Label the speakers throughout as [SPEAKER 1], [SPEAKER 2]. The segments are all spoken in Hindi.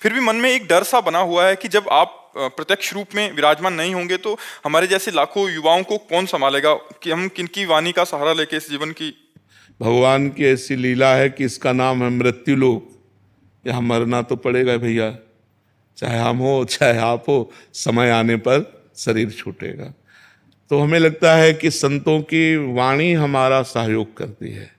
[SPEAKER 1] फिर भी मन में एक डर सा बना हुआ है कि जब आप प्रत्यक्ष रूप में विराजमान नहीं होंगे तो हमारे जैसे लाखों युवाओं को कौन संभालेगा, कि हम किनकी वाणी का सहारा लेके इस जीवन की।
[SPEAKER 2] भगवान की ऐसी लीला है कि इसका नाम है मृत्यु लोक। यहाँ मरना तो पड़ेगा भैया, चाहे हम हो चाहे आप हो, समय आने पर शरीर छूटेगा। तो हमें लगता है कि संतों की वाणी हमारा सहयोग करती है।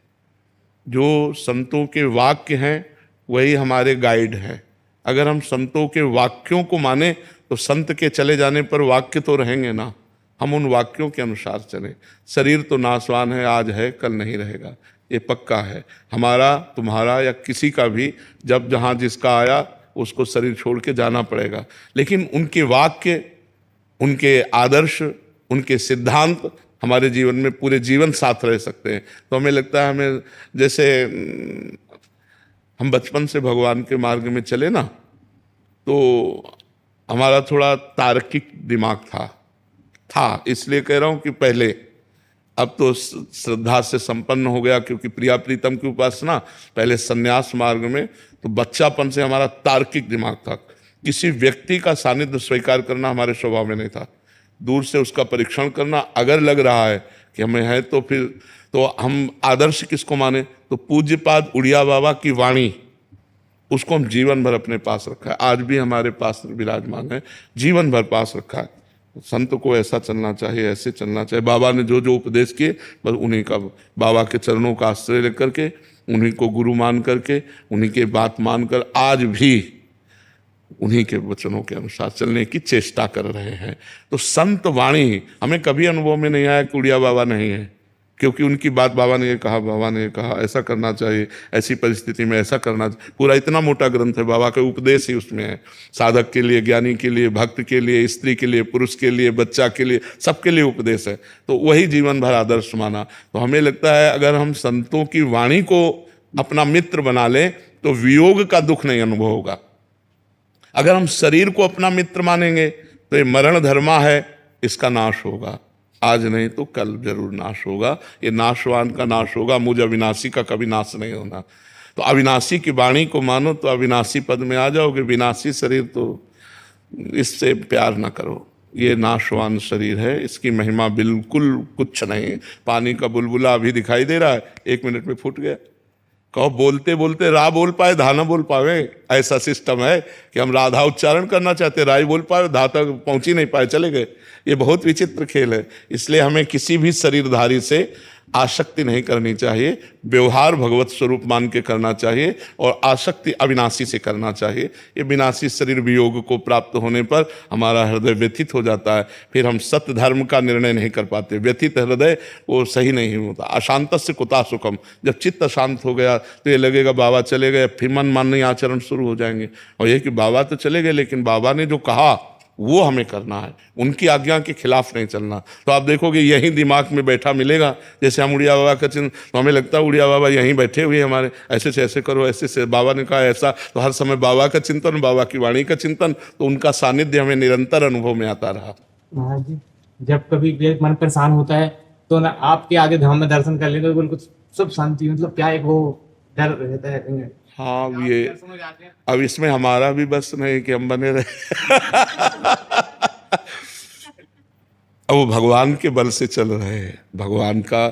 [SPEAKER 2] जो संतों के वाक्य हैं वही हमारे गाइड हैं। अगर हम संतों के वाक्यों को माने तो संत के चले जाने पर वाक्य तो रहेंगे ना, हम उन वाक्यों के अनुसार चलें। शरीर तो नाशवान है, आज है कल नहीं रहेगा, ये पक्का है। हमारा तुम्हारा या किसी का भी जब जहाँ जिसका आया उसको शरीर छोड़ के जाना पड़ेगा। लेकिन उनके वाक्य, उनके आदर्श, उनके सिद्धांत हमारे जीवन में पूरे जीवन साथ रह सकते हैं। तो हमें लगता है, हमें जैसे हम बचपन से भगवान के मार्ग में चले ना, तो हमारा थोड़ा तार्किक दिमाग था इसलिए कह रहा हूँ कि पहले, अब तो श्रद्धा से संपन्न हो गया क्योंकि प्रिया प्रीतम की उपासना। पहले सन्यास मार्ग में तो बच्चापन से हमारा तार्किक दिमाग था। किसी व्यक्ति का सानिध्य स्वीकार करना हमारे स्वभाव में नहीं था। दूर से उसका परीक्षण करना, अगर लग रहा है कि हमें है तो फिर तो हम आदर्श किसको माने, तो पूज्यपाद उड़िया बाबा की वाणी, उसको हम जीवन भर अपने पास रखा है। आज भी हमारे पास विराजमान है, जीवन भर पास रखा है। संत को ऐसा चलना चाहिए, ऐसे चलना चाहिए। बाबा ने जो जो उपदेश किए बस उन्हीं का, बाबा के चरणों का आश्रय लेकर के, उन्हीं को गुरु मान करके, उन्हीं के बात मानकर आज भी उन्हीं के वचनों के अनुसार चलने की चेष्टा कर रहे हैं। तो संत वाणी हमें कभी अनुभव में नहीं आया कि उड़िया बाबा नहीं है, क्योंकि उनकी बात बाबा ने ये कहा, बाबा ने ये कहा ऐसा करना चाहिए, ऐसी परिस्थिति में ऐसा करना चाहिए। पूरा इतना मोटा ग्रंथ है, बाबा के उपदेश ही उसमें है। साधक के लिए, ज्ञानी के लिए, भक्त के लिए, स्त्री के लिए, पुरुष के लिए, बच्चा के लिए, सबके लिए उपदेश है। तो वही जीवन भर आदर्श माना। तो हमें लगता है अगर हम संतों की वाणी को अपना मित्र बना लें तो वियोग का दुख नहीं अनुभव होगा। अगर हम शरीर को अपना मित्र मानेंगे तो ये मरण धर्मा है, इसका नाश होगा, आज नहीं तो कल जरूर नाश होगा। ये नाशवान का नाश होगा, मुझ अविनाशी का कभी नाश नहीं होना। तो अविनाशी की वाणी को मानो तो अविनाशी पद में आ जाओगे। विनाशी शरीर तो इससे प्यार ना करो, ये नाशवान शरीर है, इसकी महिमा बिल्कुल कुछ नहीं। पानी का बुलबुला अभी दिखाई दे रहा है, 1 मिनट में फूट गया। कहो बोलते बोलते रा बोल पाए धा ना बोल पावे, ऐसा सिस्टम है कि हम राधा उच्चारण करना चाहते, रा ही बोल पाए, धा तक पहुंच ही नहीं पाए, चले गए। ये बहुत विचित्र खेल है। इसलिए हमें किसी भी शरीरधारी से आसक्ति नहीं करनी चाहिए, व्यवहार भगवत स्वरूप मान के करना चाहिए और आसक्ति अविनाशी से करना चाहिए। ये विनाशी शरीर वियोग को प्राप्त होने पर हमारा हृदय व्यथित हो जाता है, फिर हम सत्य धर्म का निर्णय नहीं कर पाते। व्यथित हृदय वो सही नहीं होता। अशांतस्य कुतः सुखम, जब चित्त अशांत हो गया तो ये लगेगा बाबा चले गए, फिर मन माननीय आचरण शुरू हो जाएंगे। और ये कि बाबा तो चले गए लेकिन बाबा ने जो कहा वो हमें करना है, उनकी आज्ञा के खिलाफ नहीं चलना। तो आप देखोगे यही दिमाग में बैठा मिलेगा। जैसे हम उड़िया बाबा का चिन्ह, तो हमें लगता है उड़िया बाबा यहीं बैठे हुए हमारे, ऐसे से ऐसे करो, ऐसे से बाबा ने कहा ऐसा। तो हर समय बाबा का चिंतन, बाबा की वाणी का चिंतन, तो उनका सानिध्य हमें निरंतर अनुभव में आता रहा।
[SPEAKER 3] महाराज जी, जब कभी मन परेशान होता है तो ना आपके आगे धाम में दर्शन कर लेते तो बिल्कुल सब शांति, मतलब क्या एक वो डर रहता है।
[SPEAKER 2] हाँ, ये अब इसमें हमारा भी बस नहीं कि हम बने रहे। अब वो भगवान के बल से चल रहे हैं। भगवान का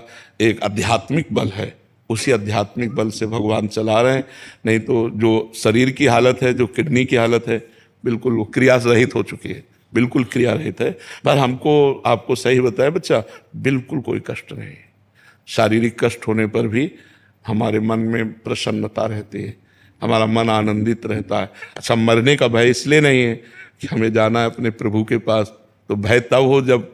[SPEAKER 2] एक आध्यात्मिक बल है, उसी आध्यात्मिक बल से भगवान चला रहे हैं। नहीं तो जो शरीर की हालत है, जो किडनी की हालत है, बिल्कुल वो क्रिया रहित हो चुकी है, बिल्कुल क्रिया रहित है। पर हमको आपको सही बताया बच्चा, बिल्कुल कोई कष्ट नहीं। शारीरिक कष्ट होने पर भी हमारे मन में प्रसन्नता रहती है, हमारा मन आनंदित रहता है। अच्छा, मरने का भय इसलिए नहीं है कि हमें जाना है अपने प्रभु के पास, तो भय तब हो जब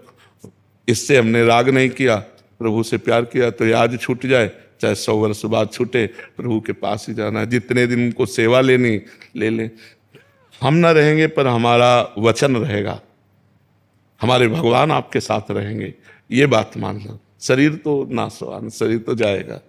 [SPEAKER 2] इससे हमने राग नहीं किया, प्रभु से प्यार किया। तो ये आज छूट जाए, चाहे 100 वर्ष बाद छूटे, प्रभु के पास ही जाना है। जितने दिन उनको सेवा लेनी ले लें। हम ना रहेंगे पर हमारा वचन रहेगा, हमारे भगवान आपके साथ रहेंगे, ये बात मान लो। शरीर तो नाशवान, शरीर तो जाएगा।